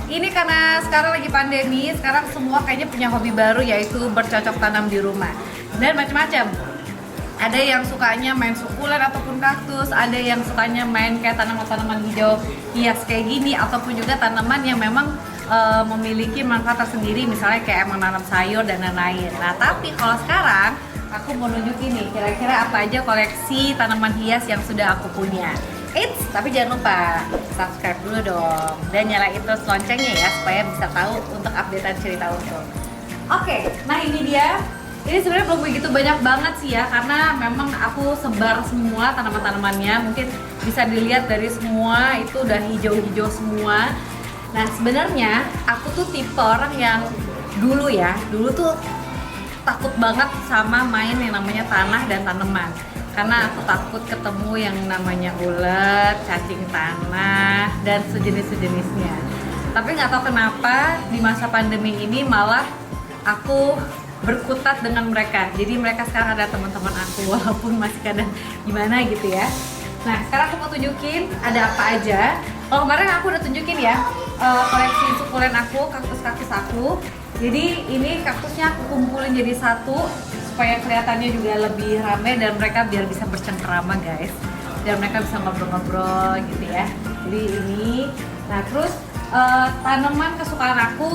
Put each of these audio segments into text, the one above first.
Ini karena sekarang lagi pandemi, sekarang semua kayaknya punya hobi baru yaitu bercocok tanam di rumah. Dan macam-macam. Ada yang sukanya main sukulen ataupun kaktus, ada yang sukanya main kayak tanaman-tanaman hijau hias kayak gini, ataupun juga tanaman yang memang memiliki manfaat tersendiri, misalnya kayak menanam sayur dan lain-lain. Nah, tapi kalau sekarang aku mau nunjukin nih kira-kira apa aja koleksi tanaman hias yang sudah aku punya. Eits, tapi jangan lupa subscribe dulu dong dan nyalain terus loncengnya ya supaya bisa tahu untuk updatean cerita Untung. Oke, nah ini dia. Ini sebenarnya belum begitu banyak banget sih ya, karena memang aku sebar semua tanaman-tanamannya. Mungkin bisa dilihat dari semua itu udah hijau-hijau semua. Nah sebenarnya aku tuh tipe orang yang dulu tuh takut banget sama main yang namanya tanah dan tanaman. Karena aku takut ketemu yang namanya ulet, cacing tanah, dan sejenis-sejenisnya. Tapi nggak tahu kenapa di masa pandemi ini malah aku berkutat dengan mereka. Jadi mereka sekarang ada teman-teman aku walaupun masih kadang gimana gitu ya. Nah sekarang aku mau tunjukin ada apa aja. Kalau kemarin aku udah tunjukin ya koleksi sukulen aku, kaktus-kaktus aku. Jadi ini kaktusnya aku kumpulin jadi satu supaya kelihatannya juga lebih ramai dan mereka biar bisa bercengkerama guys. Dan mereka bisa ngobrol-ngobrol gitu ya. Jadi ini. Nah terus tanaman kesukaan aku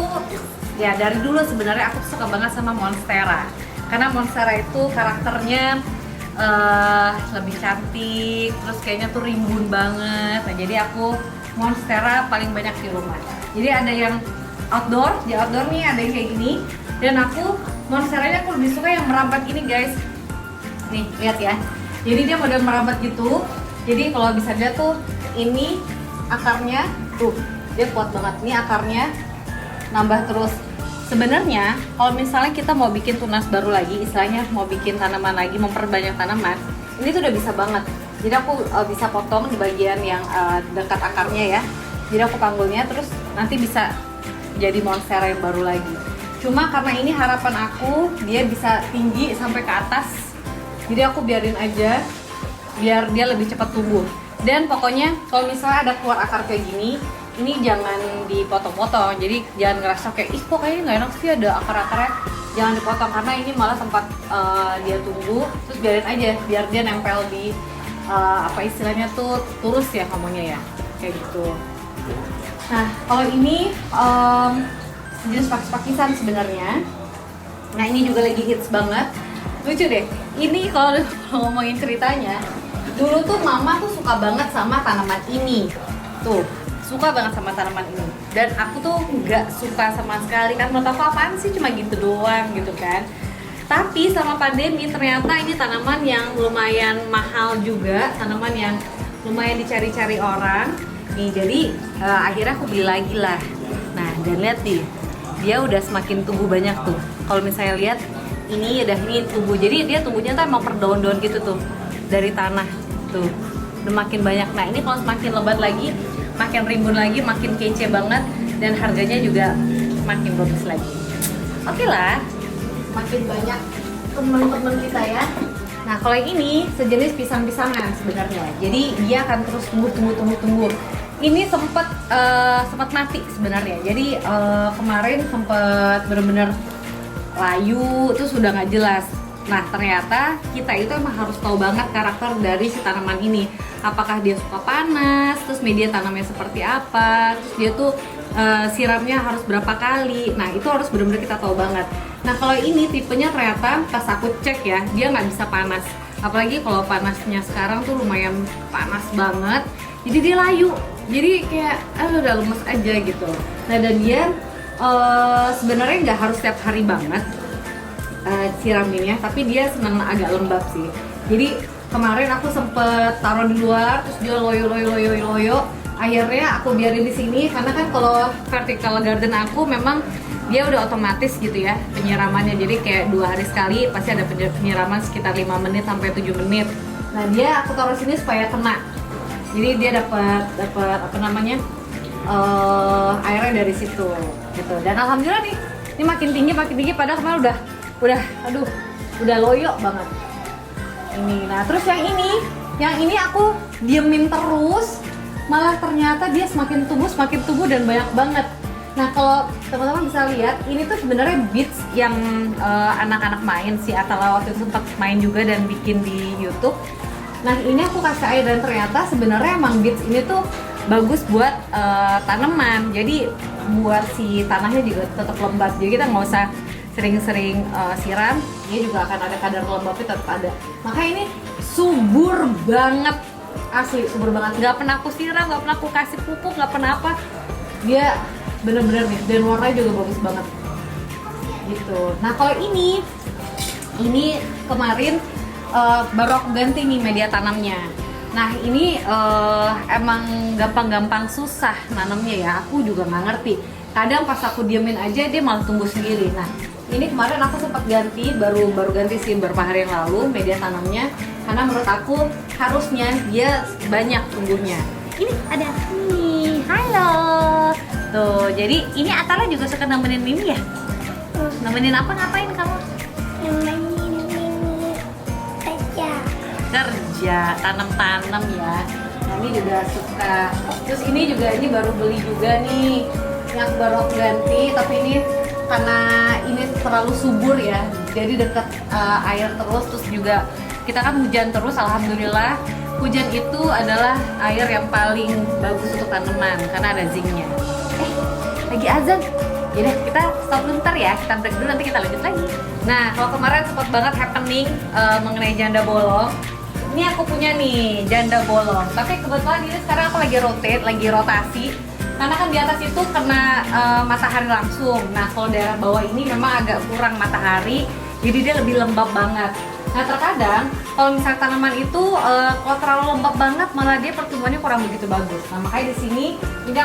ya dari dulu sebenarnya aku suka banget sama monstera, karena monstera itu karakternya lebih cantik, terus kayaknya tuh rimbun banget. Nah jadi aku monstera paling banyak di rumah. Jadi ada yang outdoor, di outdoor nih ada yang kayak gini, dan aku monsteranya aku lebih suka yang merambat ini guys. Nih lihat ya, jadi dia model merambat gitu. Jadi kalau bisa lihat tuh ini akarnya tuh dia kuat banget, ini akarnya nambah terus. Sebenarnya kalau misalnya kita mau bikin tunas baru lagi, istilahnya mau bikin tanaman lagi, memperbanyak tanaman, ini tuh udah bisa banget. Jadi aku bisa potong di bagian yang dekat akarnya ya. Jadi aku panggulnya terus nanti bisa jadi monstera yang baru lagi. Cuma karena ini harapan aku dia bisa tinggi sampai ke atas, jadi aku biarin aja biar dia lebih cepat tumbuh. Dan pokoknya kalau misalnya ada keluar akar kayak gini, ini jangan dipotong-potong. Jadi jangan ngerasa kayak ih kok kayaknya nggak enak sih ada akar-akarnya. Jangan dipotong karena ini malah tempat dia tumbuh. Terus biarin aja biar dia nempel di apa istilahnya tuh turus ya ngomongnya ya, kayak gitu. Nah kalau ini jenis pakis-pakisan sebenarnya. Nah ini juga lagi hits banget. Lucu deh. Ini kalau ngomongin ceritanya, dulu tuh mama tuh suka banget sama tanaman ini. Tuh suka banget sama tanaman ini, dan aku tuh nggak suka sama sekali kan, menurut aku apaan sih cuma gitu doang gitu kan. Tapi selama pandemi ternyata ini tanaman yang lumayan mahal juga, tanaman yang lumayan dicari-cari orang nih. Jadi akhirnya aku beli lagi lah. Nah dan lihat nih, dia udah semakin tumbuh banyak tuh. Kalau misalnya lihat ini udah ini tumbuh, jadi dia tumbuhnya tuh emang per daun-daun gitu tuh dari tanah tuh, udah makin banyak. Nah ini kalau semakin lebat lagi, makin rimbun lagi, makin kece banget, dan harganya juga makin bagus lagi. Oke lah, makin banyak teman-teman kita ya. Nah kalau yang ini sejenis pisang-pisangan sebenarnya, jadi dia akan terus tumbuh. Ini sempat mati sebenarnya. Jadi kemarin sempat bener-bener layu, terus udah nggak jelas. Nah ternyata kita itu emang harus tahu banget karakter dari si tanaman ini. Apakah dia suka panas, terus media tanamnya seperti apa, terus dia tuh siramnya harus berapa kali. Nah itu harus benar-benar kita tahu banget. Nah kalau ini tipenya ternyata pas aku cek ya, dia nggak bisa panas. Apalagi kalau panasnya sekarang tuh lumayan panas banget. Jadi dia layu, jadi kayak udah lemes aja gitu. Nah dan dia sebenarnya nggak harus setiap hari banget siraminnya, tapi dia senang agak lembab sih. Jadi kemarin aku sempet taruh di luar, terus dia loyo. Akhirnya aku biarin di sini karena kan kalau vertical garden aku memang dia udah otomatis gitu ya penyiramannya. Jadi kayak 2 hari sekali pasti ada penyiraman sekitar 5 menit sampai 7 menit. Nah dia aku taruh sini supaya kena. Jadi dia dapat apa namanya airnya dari situ gitu. Dan alhamdulillah nih, ini makin tinggi padahal kemarin udah loyo banget. Ini. Nah, terus yang ini aku diemin terus, malah ternyata dia semakin tumbuh dan banyak banget. Nah kalau teman-teman bisa lihat, ini tuh sebenarnya beats yang anak-anak main sih, Atala waktu itu sempat main juga dan bikin di YouTube. Nah ini aku kasih air dan ternyata sebenarnya emang beats ini tuh bagus buat tanaman. Jadi buat si tanahnya juga tetap lembab. Jadi kita nggak usah sering-sering siram, dia juga akan ada kadar lembabnya tetap ada. Makanya ini subur banget, asli subur banget. Nggak pernah aku siram, nggak pernah aku kasih pupuk, nggak pernah apa. Dia bener-bener nih, dan warnanya juga bagus banget gitu. Nah kalau ini kemarin baru aku ganti nih media tanamnya. Nah ini emang gampang-gampang susah nanamnya ya, aku juga nggak ngerti. Kadang pas aku diemin aja dia malah tumbuh sendiri. Nah ini kemarin aku sempat ganti, baru ganti sih beberapa hari yang lalu media tanamnya, karena menurut aku harusnya dia banyak tumbuhnya. Ini ada nih, halo. Tuh, jadi ini Atala juga suka nemenin Mimi ya? Nemenin apa, ngapain kamu? Nemenin Mimi kerja, tanam-tanam ya. Nah ini juga suka. Terus ini baru beli juga nih, yang baru aku ganti, tapi ini karena ini terlalu subur ya, jadi deket air terus juga kita kan hujan terus, alhamdulillah. Hujan itu adalah air yang paling bagus untuk tanaman karena ada zincnya. Lagi azan. Yaudah, kita stop bentar ya, kita break dulu, nanti kita lanjut lagi. Nah, kalau kemarin sempat banget happening mengenai janda bolong. Ini aku punya nih, janda bolong. Tapi kebetulan ini sekarang aku lagi rotasi. Karena kan di atas itu kena matahari langsung. Nah, kalau daerah bawah ini memang agak kurang matahari, jadi dia lebih lembab banget. Nah, terkadang kalau misalnya tanaman itu kalau terlalu lembab banget malah dia pertumbuhannya kurang begitu bagus. Nah, makanya di sini ini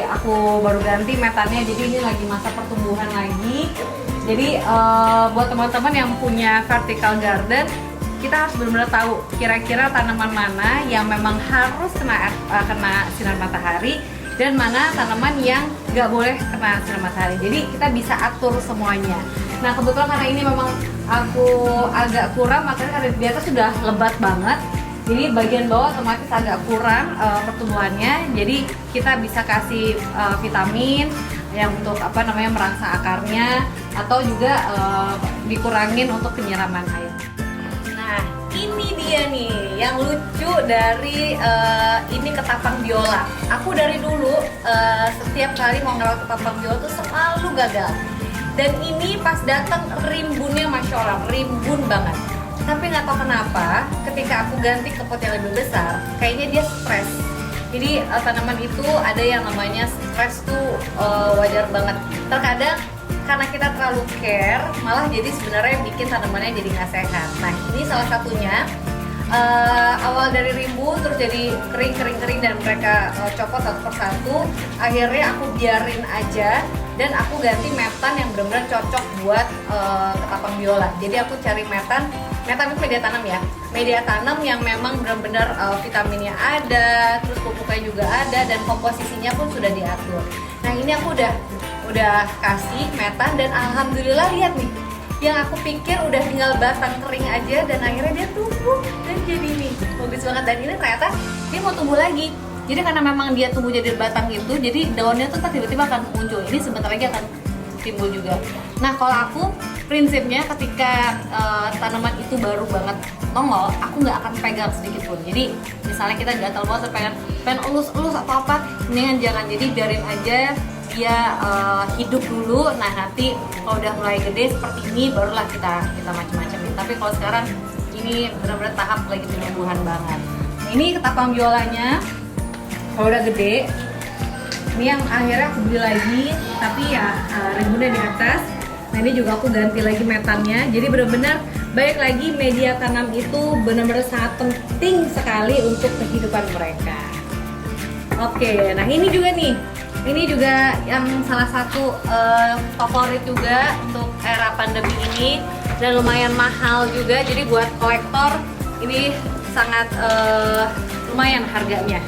aku baru ganti metannya, jadi ini lagi masa pertumbuhan lagi. Jadi buat teman-teman yang punya vertical garden, kita harus benar-benar tahu kira-kira tanaman mana yang memang harus kena sinar matahari dan mana tanaman yang nggak boleh kena sinar matahari. Jadi kita bisa atur semuanya. Nah kebetulan karena ini memang aku agak kurang, makanya karena di atas sudah lebat banget, jadi bagian bawah otomatis agak kurang pertumbuhannya. Jadi kita bisa kasih vitamin yang untuk merangsang akarnya, atau juga dikurangin untuk penyiraman air. Nah ini dia nih yang lucu dari ini ketapang biola. Aku dari dulu setiap kali mau ngerawat ketapang biola tuh selalu gagal. Dan ini pas datang rimbunnya, masya Allah, rimbun banget. Tapi nggak tahu kenapa, ketika aku ganti ke pot yang lebih besar, kayaknya dia stres. Jadi tanaman itu ada yang namanya stres tuh wajar banget. Terkadang karena kita terlalu care, malah jadi sebenarnya bikin tanamannya jadi nggak sehat. Nah ini salah satunya. Awal dari rimbun terus jadi kering dan mereka copot satu persatu. Akhirnya aku biarin aja dan aku ganti metan yang benar-benar cocok buat ketapang biola. Jadi aku cari metan itu media tanam ya, media tanam yang memang benar-benar vitaminnya ada, terus pupuknya juga ada, dan komposisinya pun sudah diatur. Nah ini aku udah kasih metan dan alhamdulillah lihat nih, yang aku pikir udah tinggal batang kering aja dan akhirnya dia tumbuh dan jadi nih bagus banget. Dan ini ternyata dia mau tumbuh lagi. Jadi karena memang dia tumbuh jadi batang itu, jadi daunnya tuh tiba-tiba akan muncul. Ini sebentar lagi akan timbul juga. Nah kalau aku prinsipnya ketika tanaman itu baru banget nongol, aku nggak akan pegang sedikit pun. Jadi misalnya kita gatal banget pengen elus atau apa, mendingan jangan. Jadi biarin aja dia hidup dulu. Nah nanti kalau udah mulai gede seperti ini barulah kita macam-macam. Tapi kalau sekarang ini benar-benar tahap lagi penumbuhan banget. Nah, ini ketapang biolanya kalau udah gede, ini yang akhirnya aku beli lagi, tapi ya rimbunnya di atas. Nah ini juga aku ganti lagi metannya. Jadi benar-benar baik lagi, media tanam itu benar-benar sangat penting sekali untuk kehidupan mereka. Oke, nah ini juga nih. Ini juga yang salah satu favorit juga untuk era pandemi ini, dan lumayan mahal juga. Jadi buat kolektor ini sangat lumayan harganya.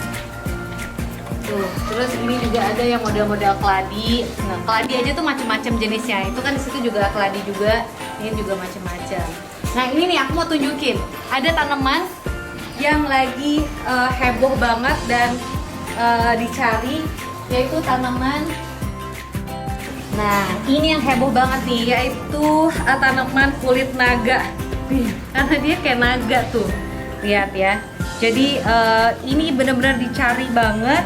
Tuh, terus ini juga ada yang model-model keladi. Nah, keladi aja tuh macam-macam jenisnya. Itu kan di situ juga keladi juga. Ini juga macam-macam. Nah, ini nih aku mau tunjukin. Ada tanaman yang lagi heboh banget dan dicari, yaitu tanaman Nah, ini yang heboh banget nih, yaitu tanaman kulit naga. Nih, karena dia kayak naga tuh. Lihat ya. Jadi ini benar-benar dicari banget.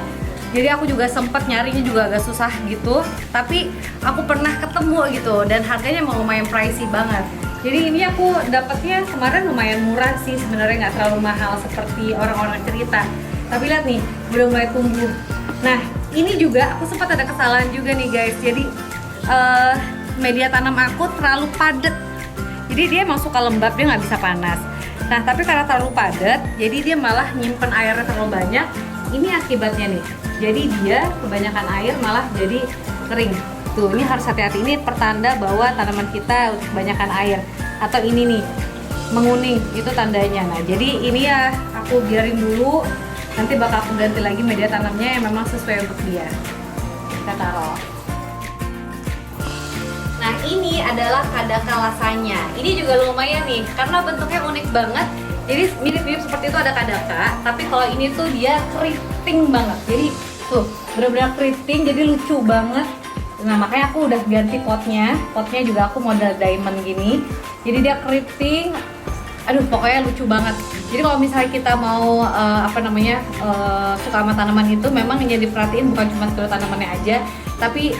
Jadi aku juga sempat nyarinya juga agak susah gitu. Tapi aku pernah ketemu gitu dan harganya emang lumayan pricey banget. Jadi ini aku dapatnya kemarin lumayan murah sih, sebenarnya nggak terlalu mahal seperti orang-orang cerita. Tapi lihat nih, udah mulai tumbuh. Nah, ini juga aku sempat ada kesalahan juga nih guys. Jadi media tanam aku terlalu padat. Jadi dia emang suka lembab, dia nggak bisa panas. Nah, tapi karena terlalu padat, jadi dia malah nyimpen airnya terlalu banyak. Ini akibatnya nih. Jadi dia kebanyakan air malah jadi kering. Tuh, ini harus hati-hati. Ini pertanda bahwa tanaman kita kebanyakan air. Atau ini nih, menguning, itu tandanya. Nah, jadi ini ya aku biarin dulu. Nanti bakal aku ganti lagi media tanamnya yang memang sesuai untuk dia. Kita taruh. Nah, ini adalah kadaka lasanya. Ini juga lumayan nih, karena bentuknya unik banget. Jadi mirip-mirip seperti itu ada kadaka, tapi kalau ini tuh dia keriting banget. Jadi tuh benar-benar keriting, jadi lucu banget. Nah, makanya aku udah ganti potnya. Potnya juga aku model diamond gini. Jadi dia keriting. Aduh, pokoknya lucu banget. Jadi kalau misalnya kita mau suka sama tanaman itu, memang yang diperhatiin bukan cuma sekedar tanamannya aja, tapi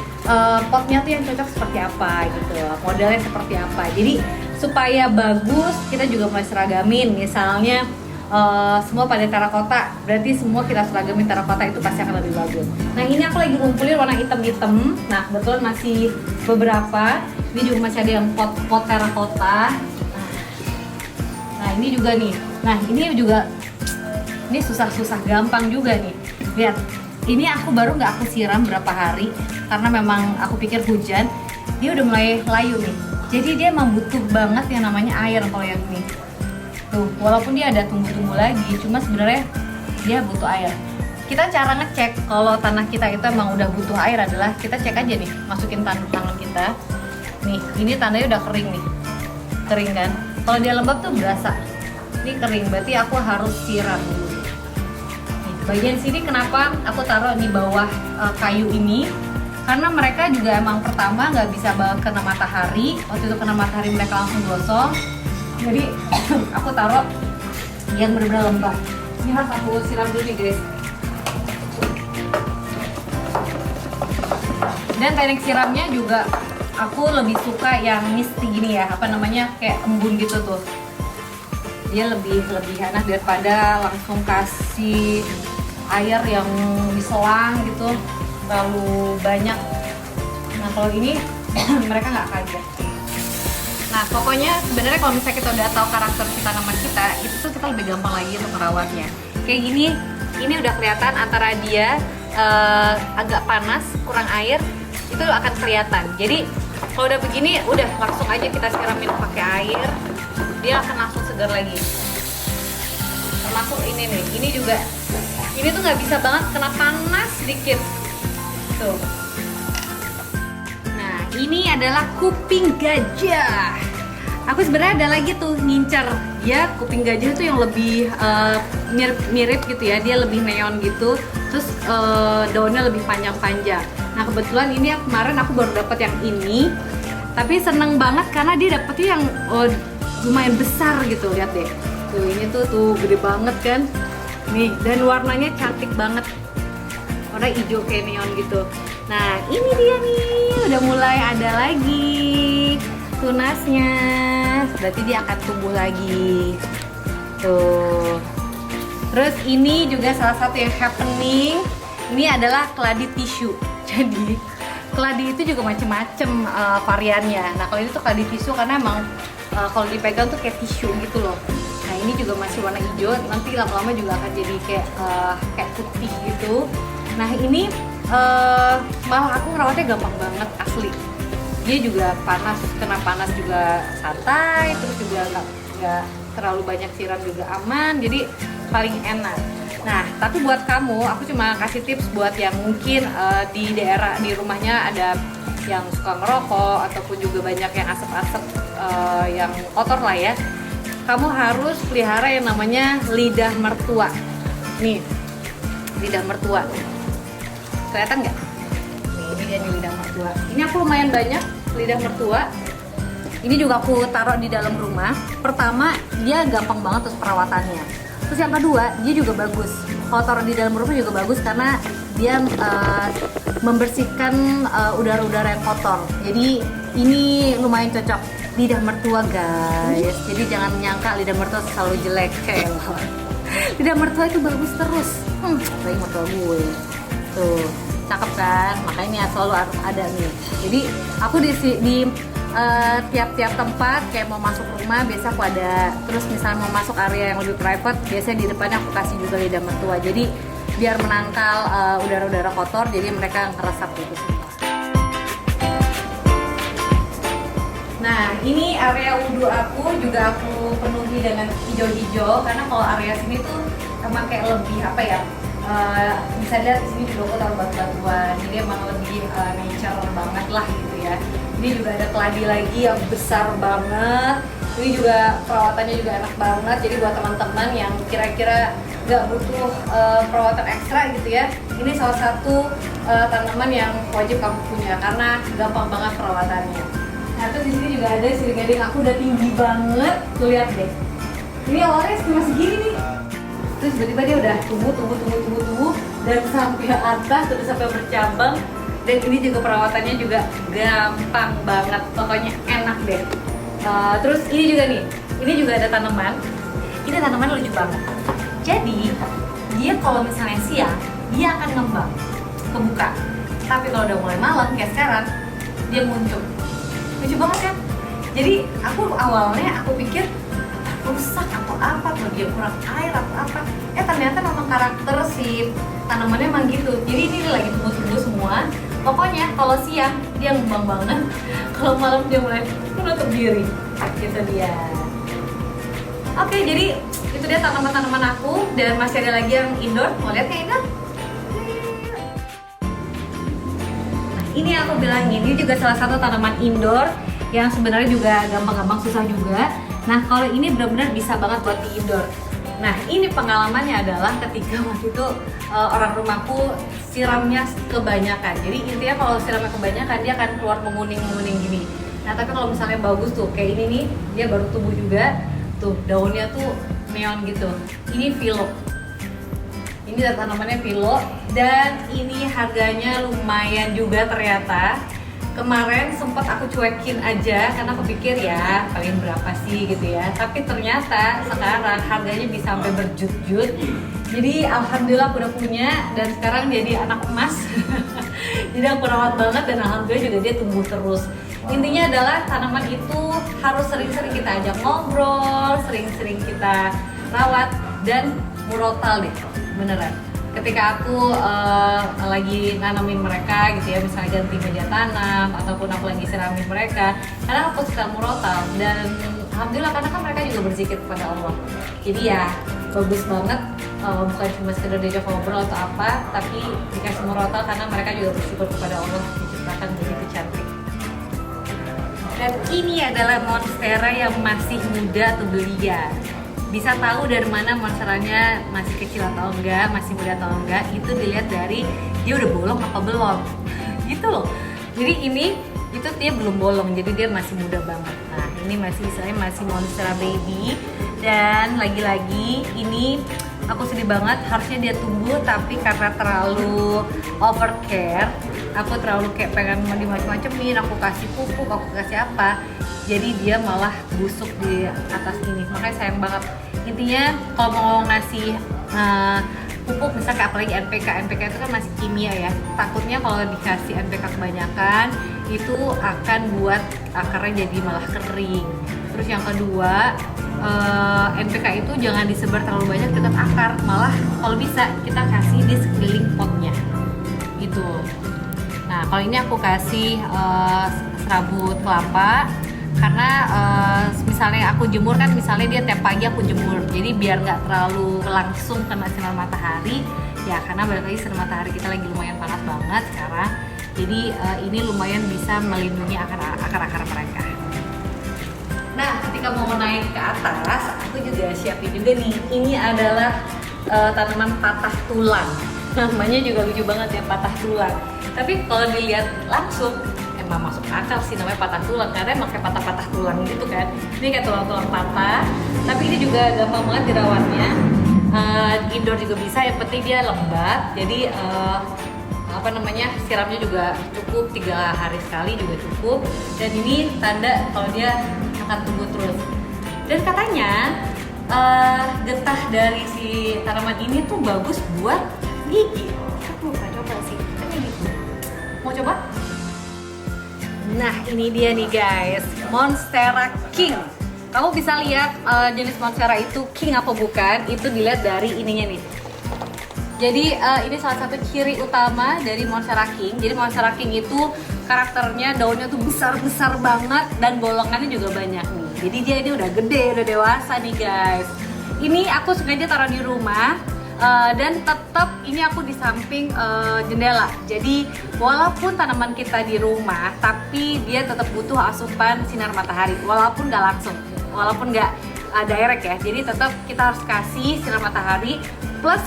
potnya tuh yang cocok seperti apa gitu, modelnya seperti apa. Jadi supaya bagus, kita juga mulai seragamin. Misalnya semua pada terakota, berarti semua kita seragamin terakota, itu pasti akan lebih bagus. Nah, ini aku lagi ngumpulin warna hitam-hitam. Nah, kebetulan masih beberapa. Ini juga masih ada yang pot terakota. Nah, ini juga nih. Nah, ini susah-susah gampang juga nih. Lihat, ini aku baru nggak aku siram berapa hari karena memang aku pikir hujan. Dia udah mulai layu nih. Jadi dia emang butuh banget yang namanya air kalau yang ini. Tuh, walaupun dia ada tumbuh-tumbuh lagi, cuma sebenarnya dia butuh air. Kita cara ngecek kalau tanah kita itu emang udah butuh air adalah kita cek aja nih, masukin tangan kita. Nih, ini tandanya udah kering nih. Kering kan? Kalau dia lembab tuh berasa. Ini kering, berarti aku harus siram dulu. Nih, bagian sini kenapa aku taruh di bawah kayu ini? Karena mereka juga emang pertama nggak bisa kena matahari. Waktu itu kena matahari mereka langsung gosong. Jadi aku taruh yang benar-benar lembab. Ini harus aku siram dulu nih guys. Dan teknik siramnya juga aku lebih suka yang misty gini ya, kayak embun gitu tuh. Dia lebih enak daripada langsung kasih air yang diselang gitu, terlalu banyak. Nah, kalau ini mereka nggak kaget. Nah, pokoknya sebenarnya kalau misalnya kita udah tahu karakter si tanaman kita, itu tuh kita lebih gampang lagi untuk merawatnya. Kayak gini, ini udah kelihatan antara dia agak panas, kurang air, itu akan kelihatan. Jadi kalau udah begini, udah langsung aja kita siramin pakai air, dia akan langsung segar lagi. Termasuk ini nih, ini juga, ini tuh nggak bisa banget kena panas sedikit. Tuh. Nah, ini adalah kuping gajah. Aku sebenarnya ada lagi tuh ngincar ya, kuping gajah itu yang lebih mirip gitu ya, dia lebih neon gitu, terus daunnya lebih panjang-panjang. Nah, kebetulan ini kemarin aku baru dapat yang ini, tapi seneng banget karena dia dapetnya yang lumayan besar gitu. Lihat deh, tuh ini tuh gede banget kan, nih, dan warnanya cantik banget, warna hijau kayak neon gitu. Nah, ini dia nih, udah mulai ada lagi tunasnya, berarti dia akan tumbuh lagi. Tuh. Terus ini juga salah satu yang happening, ini adalah keladi tisu. Jadi keladi itu juga macem-macem variannya. Nah, kalau ini tuh keladi tisu karena emang kalau dipegang tuh kayak tisu gitu loh. Nah, ini juga masih warna hijau, nanti lama-lama juga akan jadi kayak putih gitu. Nah, ini malah aku ngerawatnya gampang banget, asli. Dia juga kena panas juga santai, terus juga nggak terlalu banyak siram juga aman, jadi paling enak. Nah, tapi buat kamu, aku cuma kasih tips buat yang mungkin di rumahnya ada yang suka ngerokok ataupun juga banyak yang asap-asap yang kotor lah ya. Kamu harus pelihara yang namanya lidah mertua. Nih, lidah mertua. Kelihatan nggak? Nih, ini dia nih lidah mertua. mertua. Ini aku lumayan banyak lidah mertua. Ini juga aku taruh di dalam rumah. Pertama, dia gampang banget terus perawatannya. Terus yang kedua, dia juga bagus. Kalau taruh di dalam rumah juga bagus karena dia membersihkan udara-udara yang kotor. Jadi ini lumayan cocok lidah mertua guys. Jadi jangan menyangka lidah mertua selalu jelek kayak lidah mertua itu bagus terus. Kayak mertua gue. Tuh, cakep kan? Makanya selalu harus ada nih. Jadi aku di tiap-tiap tempat kayak mau masuk rumah biasa aku ada. Terus misalnya mau masuk area yang lebih private, biasanya di depannya aku kasih juga lidah mertua. Jadi biar menangkal udara-udara kotor, jadi mereka ngeresap gitu semua. Nah, ini area wudhu aku juga aku penuhi dengan hijau-hijau karena kalau area sini tuh emang kayak lebih apa ya? Bisa lihat di sini juga aku taruh batu-batuan, jadi emang lebih nature banget lah gitu ya. Ini juga ada keladi lagi yang besar banget. Ini juga perawatannya juga enak banget. Jadi buat teman-teman yang kira-kira nggak butuh perawatan ekstra gitu ya, ini salah satu tanaman yang wajib kamu punya karena gampang banget perawatannya. Nah, terus di sini juga ada sirih gading. Aku udah tinggi banget, tuh lihat deh. Ini awalnya cuma segini nih. Terus tiba-tiba dia udah tumbuh dan sampai atas, terus sampai bercabang. Dan ini juga perawatannya juga gampang banget, pokoknya enak deh. Terus ini juga nih, ini juga ada tanaman. Ini tanaman lucu banget. Jadi dia kalau misalnya siang dia akan ngembang, kebuka. Tapi kalau udah mulai malam kayak sekarang, dia muncul. Lucu banget kan? Jadi awalnya aku pikir rusak atau apa, atau dia kurang air atau apa. Ternyata memang karakter si tanamannya emang gitu. Jadi ini lagi tumbuh-tumbuh semua. Pokoknya kalau siang dia ngembang banget, kalau malam dia mulai menutup diri. Gitu dia. Oke, jadi itu dia tanaman-tanaman aku, dan masih ada lagi yang indoor. Mau lihat nggak indoor? Nah, ini yang aku bilangin, ini juga salah satu tanaman indoor yang sebenarnya juga gampang-gampang, susah juga. Nah, kalau ini benar-benar bisa banget buat di indoor. Nah, ini pengalamannya adalah ketika waktu itu orang rumahku siramnya kebanyakan. Jadi intinya kalau siramnya kebanyakan dia akan keluar menguning-menguning gini. Nah, tapi kalau misalnya bagus tuh kayak ini nih, dia baru tumbuh juga. Tuh, daunnya tuh neon gitu. Ini philo. Ini tanamannya philo dan ini harganya lumayan juga ternyata. Kemarin sempat aku cuekin aja karena aku pikir ya paling berapa sih gitu ya. Tapi ternyata sekarang harganya bisa sampai berjut-jut. Jadi alhamdulillah aku udah punya dan sekarang jadi anak emas. Jadi aku rawat banget dan alhamdulillah juga dia tumbuh terus. Intinya adalah tanaman itu harus sering-sering kita ajak ngobrol, sering-sering kita rawat dan murotal deh, beneran. Ketika aku lagi nanamin mereka gitu ya, misalnya ganti media tanam ataupun aku lagi siramin mereka, karena aku suka murotal dan alhamdulillah karena kan mereka juga berzikir kepada Allah. Jadi ya bagus banget, bukan cuma sekedar diajak ngobrol atau apa, tapi dikasih murotal karena mereka juga bersyukur kepada Allah diciptakan begitu cantik. Dan ini adalah monstera yang masih muda atau belia. Bisa tahu dari mana monsteranya masih kecil atau enggak, masih muda atau enggak, itu dilihat dari dia udah bolong apa belum. Gitu loh. Jadi ini itu dia belum bolong, jadi dia masih muda banget. Nah, ini masih istilahnya masih monstera baby. Dan lagi-lagi ini aku sedih banget, harusnya dia tumbuh tapi karena terlalu overcare, aku terlalu kayak pengen dimacem-macemin, aku kasih pupuk, aku kasih apa, jadi dia malah busuk di atas ini. Makanya sayang banget. Intinya kalau mau ngasih pupuk misalnya apalagi NPK itu kan masih kimia ya, takutnya kalau dikasih NPK kebanyakan itu akan buat akarnya jadi malah kering. Terus yang kedua, NPK itu jangan disebar terlalu banyak dekat akar, malah kalau bisa kita kasih di sekeliling potnya gitu. Nah, kalau ini aku kasih serabut kelapa karena misalnya aku jemur kan, misalnya dia tiap pagi aku jemur, jadi biar nggak terlalu langsung kena sinar matahari ya, karena balik lagi sinar matahari kita lagi lumayan panas banget sekarang, jadi ini lumayan bisa melindungi akar-akar mereka. Nah, ketika mau naik ke atas, aku juga siapin juga nih. Ini adalah tanaman patah tulang. Namanya juga lucu banget ya, patah tulang. Tapi kalau dilihat langsung emang masuk akal sih namanya patah tulang, karena emang kayak patah-patah tulang gitu kan. Ini kayak tulang-tulang patah, tapi ini juga gampang banget dirawatnya. Indoor juga bisa, yang penting dia lembab. Jadi siramnya juga cukup 3 hari sekali juga cukup. Dan ini tanda kalau dia akan tumbuh terus. Dan katanya getah dari si tanaman ini tuh bagus buat gigi. Aku pernah coba sih, tapi gitu. Mau coba? Nah, ini dia nih guys, Monstera King. Kamu bisa lihat jenis Monstera itu king apa bukan, itu dilihat dari ininya nih. Jadi ini salah satu ciri utama dari Monstera King. Jadi Monstera King itu karakternya daunnya tuh besar-besar banget dan bolongannya juga banyak nih. Jadi dia ini udah gede, udah dewasa nih guys. Ini aku sengaja taruh di rumah. Dan tetap ini aku di samping jendela. Jadi walaupun tanaman kita di rumah, tapi dia tetap butuh asupan sinar matahari. Walaupun nggak langsung, walaupun nggak direct ya. Jadi tetap kita harus kasih sinar matahari. Plus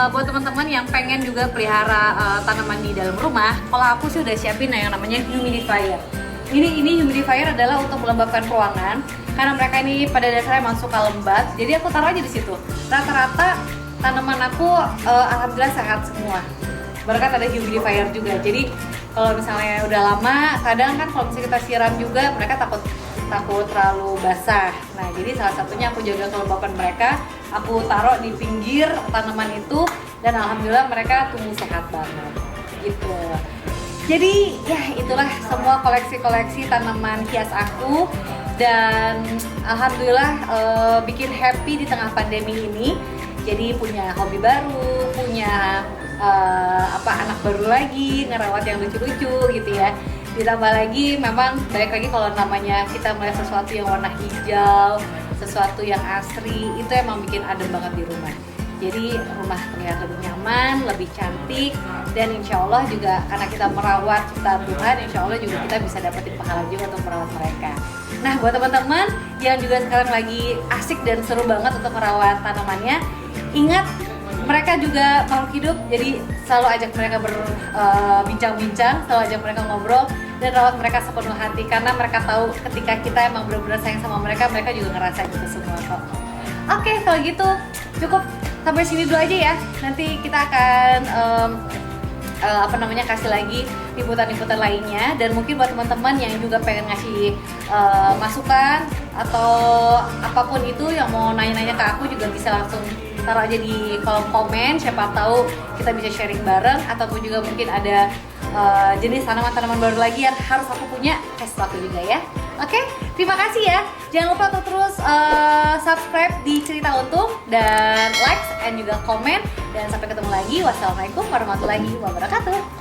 buat teman-teman yang pengen juga pelihara tanaman di dalam rumah, kalau aku sih udah siapin yang namanya humidifier. Ini humidifier adalah untuk melembabkan ruangan. Karena mereka ini pada dasarnya emang suka lembab, jadi aku taruh aja di situ. Rata-rata tanaman aku alhamdulillah sehat semua berkat ada humidifier juga. Jadi kalau misalnya udah lama, kadang kan kalau misalnya kita siram juga mereka takut terlalu basah. Nah jadi salah satunya aku jaga kelembapan mereka, aku taruh di pinggir tanaman itu, dan alhamdulillah mereka tumbuh sehat banget gitu. Jadi ya itulah semua koleksi-koleksi tanaman hias aku, dan alhamdulillah bikin happy di tengah pandemi ini. Jadi punya hobi baru, punya anak baru lagi, ngerawat yang lucu-lucu gitu ya. Ditambah lagi memang balik lagi kalau namanya kita melihat sesuatu yang warna hijau, sesuatu yang asri, itu emang bikin adem banget di rumah. Jadi rumah terlihat lebih nyaman, lebih cantik, dan insya Allah juga karena kita merawat ciptaan Tuhan, insya Allah juga kita bisa dapetin pahala juga untuk merawat mereka. Nah buat teman-teman yang juga sekarang lagi asik dan seru banget untuk merawat tanamannya, ingat mereka juga makhluk hidup, jadi selalu ajak mereka berbincang-bincang, selalu ajak mereka ngobrol, dan rawat mereka sepenuh hati, karena mereka tahu ketika kita emang benar-benar sayang sama mereka, mereka juga ngerasain itu semua kok. Oke, kalau gitu cukup sampai sini dulu aja ya. Nanti kita akan kasih lagi liputan-liputan lainnya, dan mungkin buat teman-teman yang juga pengen ngasih masukan atau apapun itu yang mau nanya-nanya ke aku, juga bisa langsung taruh aja di kolom komen. Siapa tahu kita bisa sharing bareng, ataupun juga mungkin ada jenis tanaman-tanaman baru lagi yang harus aku punya, kasih aku juga ya. Oke, terima kasih ya. Jangan lupa untuk terus subscribe di Cerita Untung, dan like and juga komen. Dan sampai ketemu lagi. Wassalamualaikum warahmatullahi wabarakatuh.